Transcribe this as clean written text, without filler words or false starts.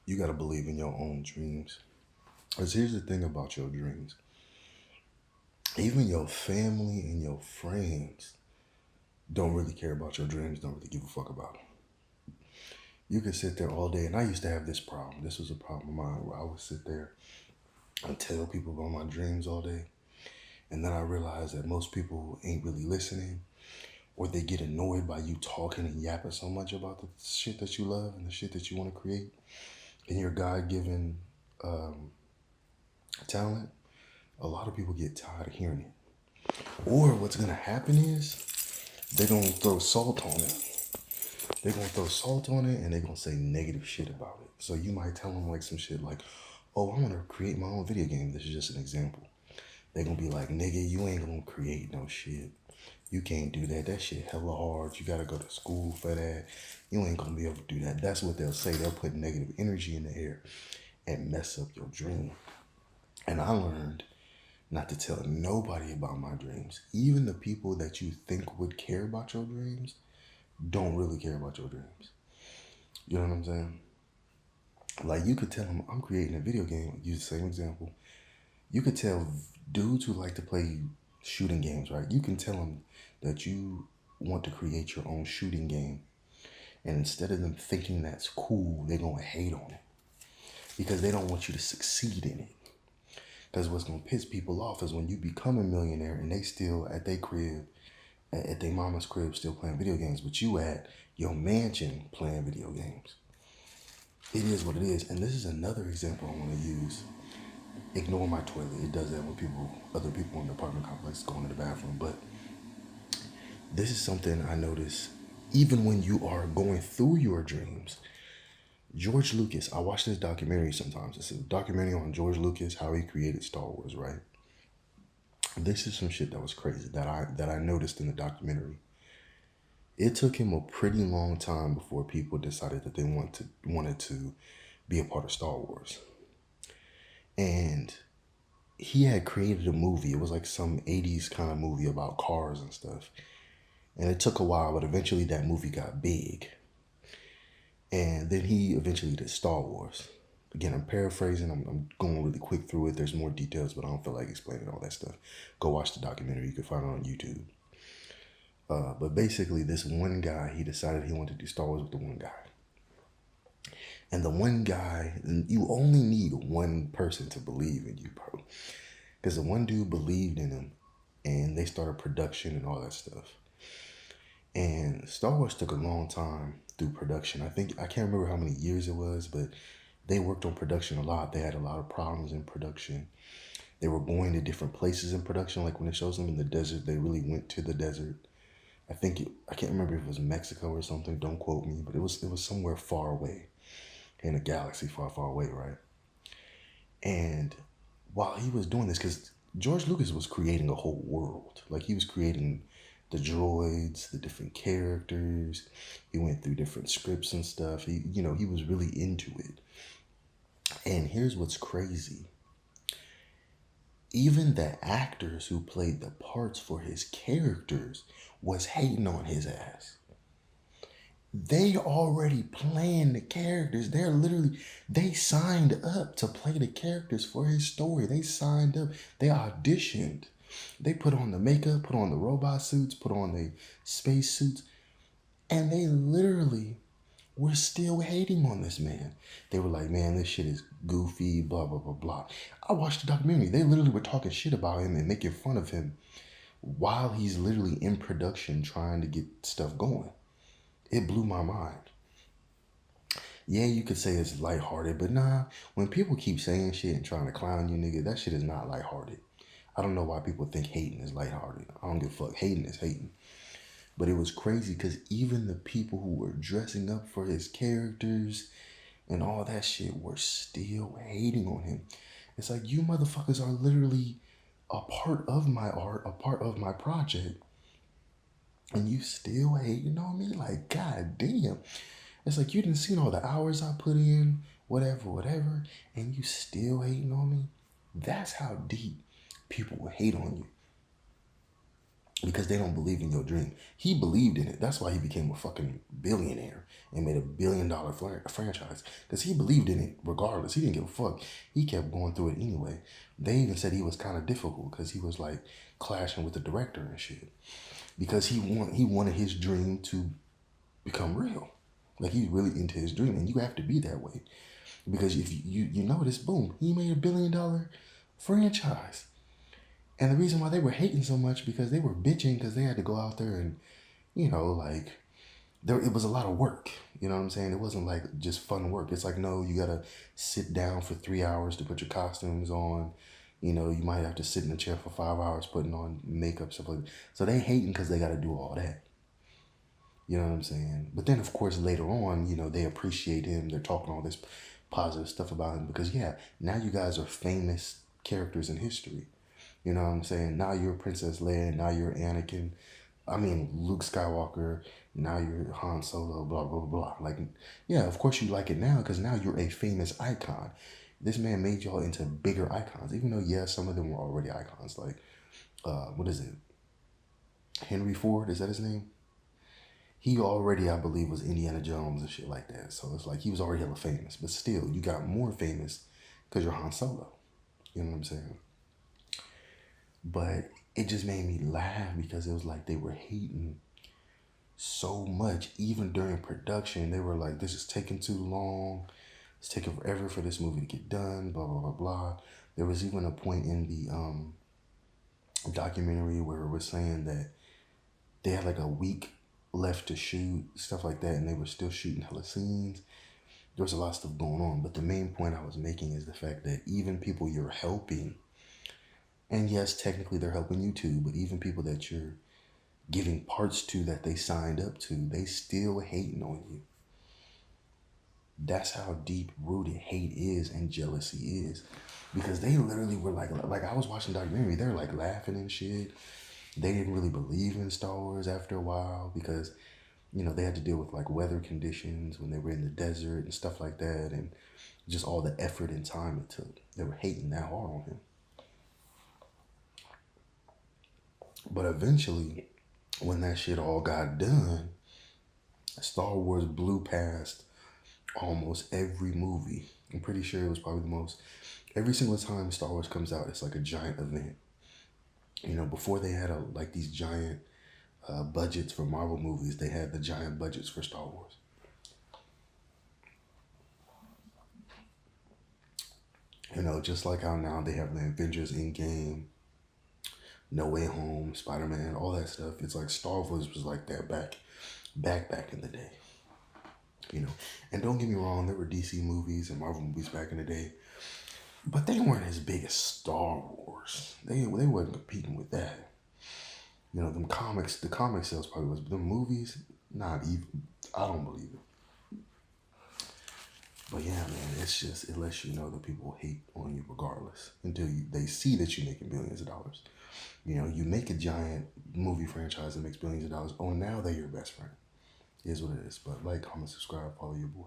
You got to believe in your own dreams. Because here's the thing about your dreams. Even your family and your friends don't really care about your dreams, don't really give a fuck about them. You can sit there all day, and I used to have this problem. This was a problem of mine where I would sit there and tell people about my dreams all day. And then I realized that most people ain't really listening, or they get annoyed by you talking and yapping so much about the shit that you love and the shit that you want to create in your God given um, talent. A lot of people get tired of hearing it. Or what's going to happen is they're going to throw salt on it. They're going to throw salt on it and they're going to say negative shit about it. So you might tell them like some shit like, oh, I want to create my own video game. This is just an example. They're going to be like, nigga, you ain't going to create no shit. You can't do that. That shit hella hard. You got to go to school for that. You ain't going to be able to do that. That's what they'll say. They'll put negative energy in the air and mess up your dream. And I learned not to tell nobody about my dreams. Even the people that you think would care about your dreams don't really care about your dreams. You know what I'm saying? Like you could tell them, I'm creating a video game. Use the same example. You could tell dudes who like to play shooting games, right? You can tell them that you want to create your own shooting game. And instead of them thinking that's cool, they're going to hate on it because they don't want you to succeed in it. Because what's going to piss people off is when you become a millionaire and they still at their crib, at their mama's crib, still playing video games, but you at your mansion playing video games. It is what it is. And this is another example I want to use. Ignore my toilet. It does that when other people in the apartment complex go into the bathroom. But this is something I notice even when you are going through your dreams. George Lucas, I watch this documentary sometimes. It's a documentary on George Lucas, how he created Star Wars, right? This is some shit that was crazy that I noticed in the documentary. It took him a pretty long time before people decided that they wanted to be a part of Star Wars. And he had created a movie. It was like some 80s kind of movie about cars and stuff. And it took a while, but eventually that movie got big. And then he eventually did Star Wars. Again, I'm paraphrasing. I'm going really quick through it. There's more details, but I don't feel like explaining all that stuff. Go watch the documentary. You can find it on YouTube. But basically, this one guy, he decided he wanted to do Star Wars with the one guy. And the one guy, you only need one person to believe in you, bro. Because the one dude believed in him, and they started production and all that stuff. And Star Wars took a long time through production. I can't remember how many years it was, but they worked on production a lot. They had a lot of problems in production. They were going to different places in production. Like when it shows them in the desert, they really went to the desert. I can't remember if it was Mexico or something. Don't quote me, but it was somewhere far away in a galaxy far, far away, right? And while he was doing this, because George Lucas was creating a whole world. Like he was creating the droids, the different characters. He went through different scripts and stuff. He was really into it. And here's what's crazy. Even the actors who played the parts for his characters was hating on his ass. They already planned the characters. They signed up to play the characters for his story. They signed up. They auditioned. They put on the makeup, put on the robot suits, put on the space suits, and they literally were still hating on this man. They were like, man, this shit is goofy, blah, blah, blah, blah. I watched the documentary. They literally were talking shit about him and making fun of him while he's literally in production trying to get stuff going. It blew my mind. Yeah, you could say it's lighthearted, but nah, when people keep saying shit and trying to clown you, nigga, that shit is not lighthearted. I don't know why people think hating is lighthearted. I don't give a fuck. Hating is hating. But it was crazy because even the people who were dressing up for his characters and all that shit were still hating on him. It's like, you motherfuckers are literally a part of my art, a part of my project, and you still hating on me? Like, god damn. It's like, you didn't see all the hours I put in, whatever, and you still hating on me? That's how deep people will hate on you. because they don't believe in your dream. He believed in it. That's why he became a fucking billionaire and made $1 billion franchise, because he believed in it regardless. He didn't give a fuck. He kept going through it anyway. They even said he was kind of difficult because he was like clashing with the director and shit, because he wanted his dream to become real. Like, he's really into his dream, and you have to be that way, because if you notice, boom, he made $1 billion franchise. And the reason why they were hating so much, because they were bitching because they had to go out there and, like, it was a lot of work. You know what I'm saying? It wasn't like just fun work. It's like, no, you gotta sit down for 3 hours to put your costumes on. You might have to sit in a chair for 5 hours putting on makeup, stuff like that. So they hating because they gotta do all that. You know what I'm saying? But then, of course, later on, they appreciate him. They're talking all this positive stuff about him because, yeah, now you guys are famous characters in history. You know what I'm saying? Now you're Princess Leia. Now you're Anakin. I mean, Luke Skywalker. Now you're Han Solo, blah, blah, blah. Like, yeah, of course you like it now because now you're a famous icon. This man made y'all into bigger icons, even though, yeah, some of them were already icons. Like, what is it? Henry Ford, is that his name? He already, I believe, was Indiana Jones and shit like that. So it's like he was already hella famous. But still, you got more famous because you're Han Solo. You know what I'm saying? But it just made me laugh because it was like they were hating so much. Even during production, they were like, this is taking too long. It's taking forever for this movie to get done, blah, blah, blah, blah. There was even a point in the documentary where it was saying that they had like a week left to shoot, stuff like that, and they were still shooting hella scenes. There was a lot of stuff going on, but the main point I was making is the fact that even people you're helping, and yes, technically they're helping you too, but even people that you're giving parts to that they signed up to, they still hating on you. That's how deep rooted hate is and jealousy is, because they literally were like I was watching the documentary, they're like laughing and shit. They didn't really believe in Star Wars after a while because they had to deal with like weather conditions when they were in the desert and stuff like that, and just all the effort and time it took. They were hating that hard on him. But eventually, when that shit all got done, Star Wars blew past almost every movie. I'm pretty sure it was probably the most. Every single time Star Wars comes out, it's like a giant event. Before they had like these giant budgets for Marvel movies, they had the giant budgets for Star Wars. Just like how now they have the Avengers Endgame, No Way Home, Spider-Man, all that stuff. It's like Star Wars was like that back in the day. And don't get me wrong, there were DC movies and Marvel movies back in the day, but they weren't as big as Star Wars. They wasn't competing with that. Them comics, the comic sales probably was. The movies, not even. I don't believe it. But yeah, man, it lets you know that people hate on you regardless until they see that you're making billions of dollars. You make a giant movie franchise that makes billions of dollars. Oh, now they're your best friend. It is what it is. But like, comment, subscribe, follow your boy.